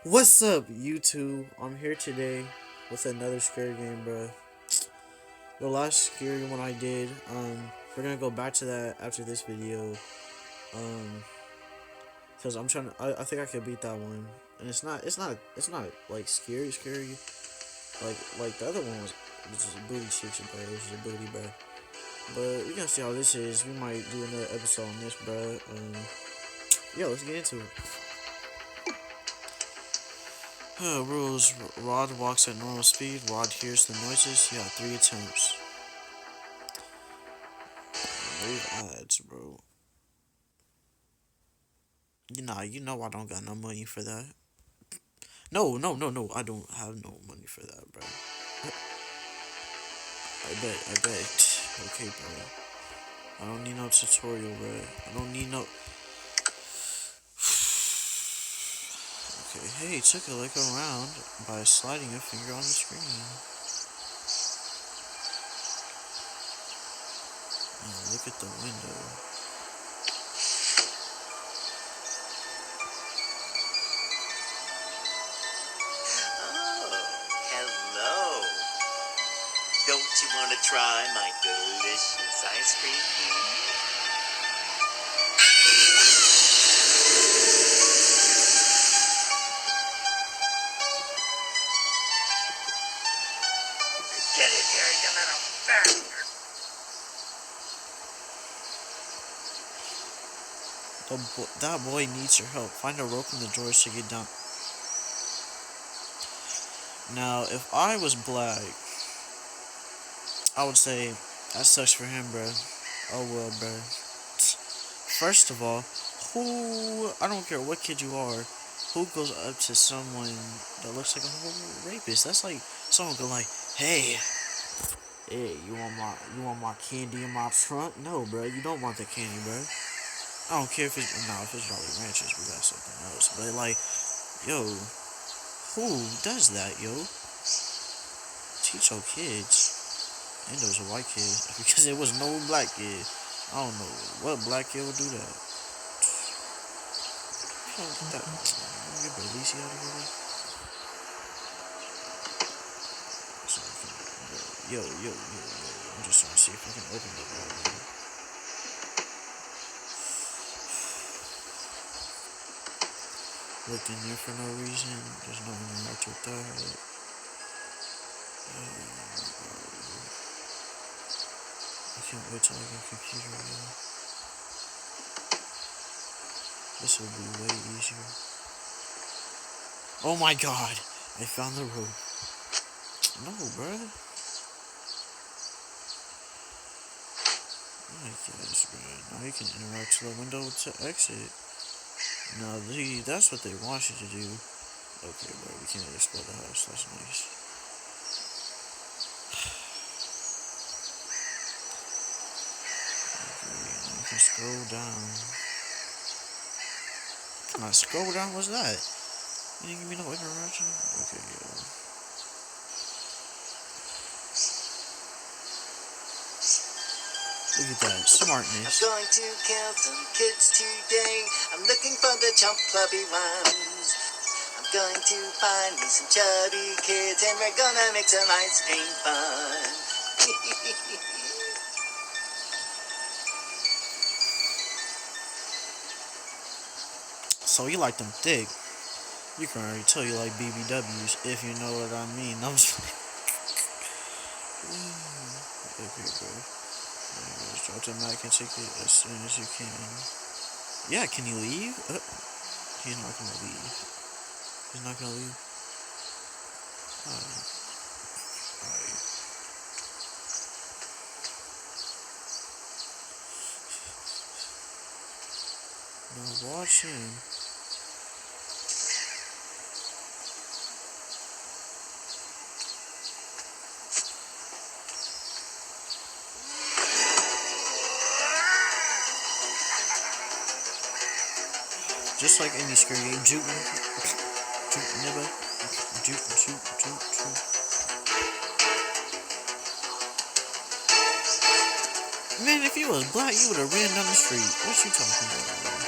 What's up, YouTube? I'm here today with another scary game, bro. The last scary one I did, we're gonna go back to that after this video, um, because I'm trying to, I think I could beat that one, and it's not like scary, like the other one was just a booty chicks, bro. It was just a booty, bro. But we gonna see how this is. We might do another episode on this, bro. Yeah, let's get into it. Rules. Rod walks at normal speed. Rod hears the noises. You have 3 attempts. Wave ads, bro. You know I don't got no money for that. No. I don't have no money for that, bro. I bet. Okay, bro. I don't need no tutorial, bro. I don't need no. Okay, hey, took a look around by sliding a finger on the screen. Now look at the window. Oh, hello. Don't you want to try my delicious ice cream? Get in here, you little bastard. That boy needs your help. Find a rope in the drawers to get down. Now, if I was black, I would say that sucks for him, bro. Oh well, bro. First of all, I don't care what kid you are, who goes up to someone that looks like a whole rapist? That's like someone go like, hey, you want my candy in my trunk? No, bro, you don't want the candy, bro. I don't care if it's Jolly Ranchers, we got something else. But like, yo, who does that, yo? Teach your kids. And those white kids, because there was no black kid. I don't know what black kid would do that. Get Belize out of here. Yo. I'm just trying to see if I can open the door, man. Looked in there for no reason. There's no interact with that. I can't wait till I get a computer again. This will be way easier. Oh my god! I found the rope. No, bruh. I guess, bruh. Now you can interact to the window to exit. Now, that's what they want you to do. Okay, bro, we can't explore the house. That's nice. Okay, now I can scroll down. Can I scroll down? What's that? You didn't give me no interaction? Okay, yeah. Look at that, smartness. I'm going to kill some kids today. I'm looking for the chump clubby ones. I'm going to find me some chubby kids, and we're gonna make some ice cream fun. So you like them thick. You can already tell you like BBWs, if you know what I mean. I'm just like... Okay, bro. Anyways, drop the mic and take it as soon as you can. Yeah, can you leave? He's not gonna leave. He's not gonna leave. Alright. Now watch him. Just like any scary game, juke nibba, juke. Man, if you was black, you would have ran down the street. What you talking about, man?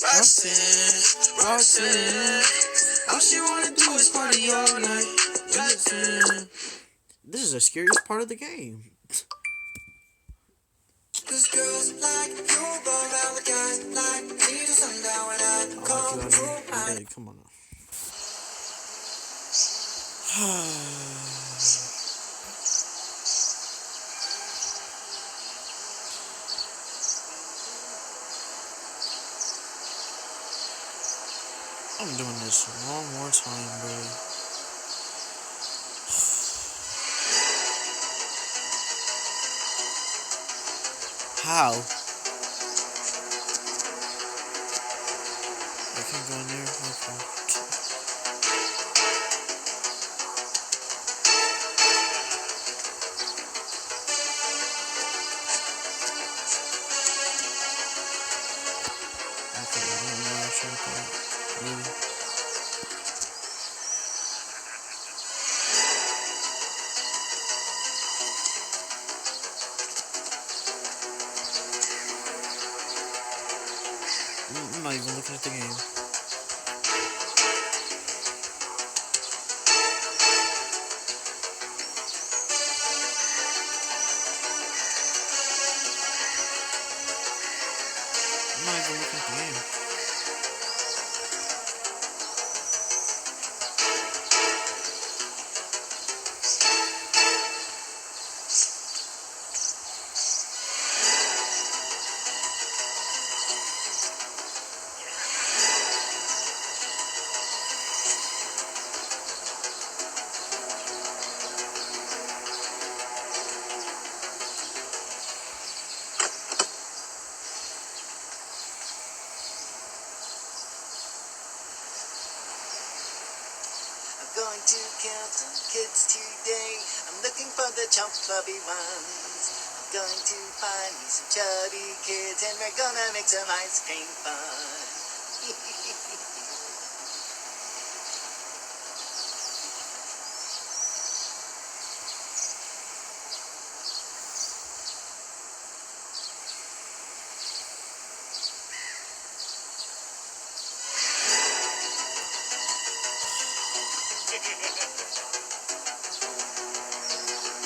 Roxanne, Roxanne, all she wanna do is party all night. Roxanne. This is the scariest part of the game. Cause girls like you go around the guys like me to sundown when I come through. Hey, come on now. I'm doing this one more time, bro. How? I can't go in there? Okay. Okay, I don't know what I should have done. Really? I'm not even looking at the game. I'm not even looking at the game. Going to count some kids today. I'm looking for the chubby ones. I'm going to find me some chubby kids and we're gonna make some ice cream fun.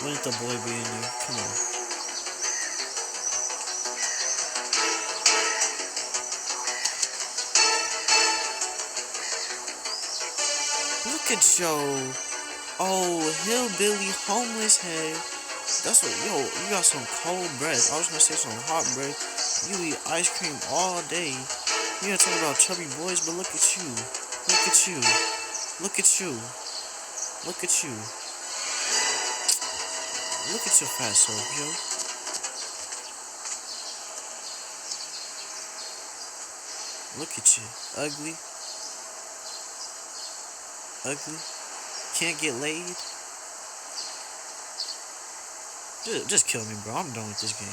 Wouldn't the boy be in there? Come on. Look at Joe. Oh, hillbilly, homeless head. That's what, yo, you got some cold breath. I was gonna say some hot breath. You eat ice cream all day. You gonna talk about chubby boys, but look at you. Look at you. Look at you. Look at you. Look at your fat self, yo. Look at you. Ugly. Ugly. Can't get laid. Just kill me, bro. I'm done with this game.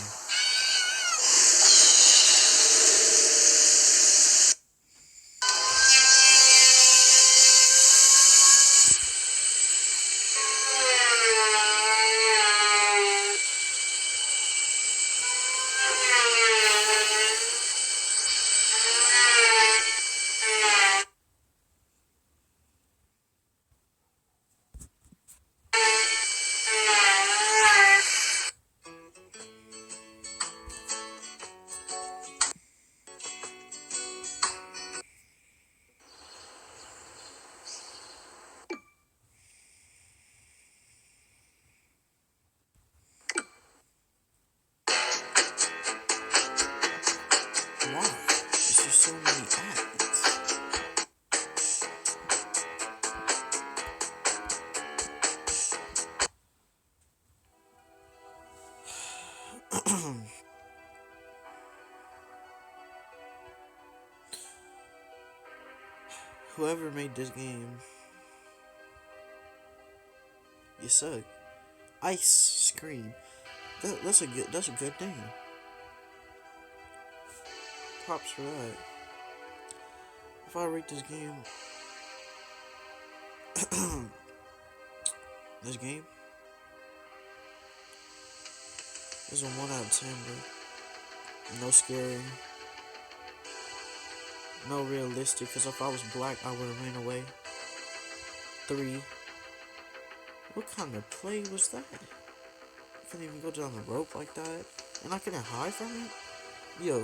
Why? There's just so many ads. Whoever made this game, you suck. Ice Cream. That's a good name. Props for that. If I rate this game, this is a 1 out of 10, bro. No scary. No realistic, because if I was black, I would have ran away. 3. What kind of play was that? I couldn't even go down the rope like that. And I couldn't hide from it? Yo.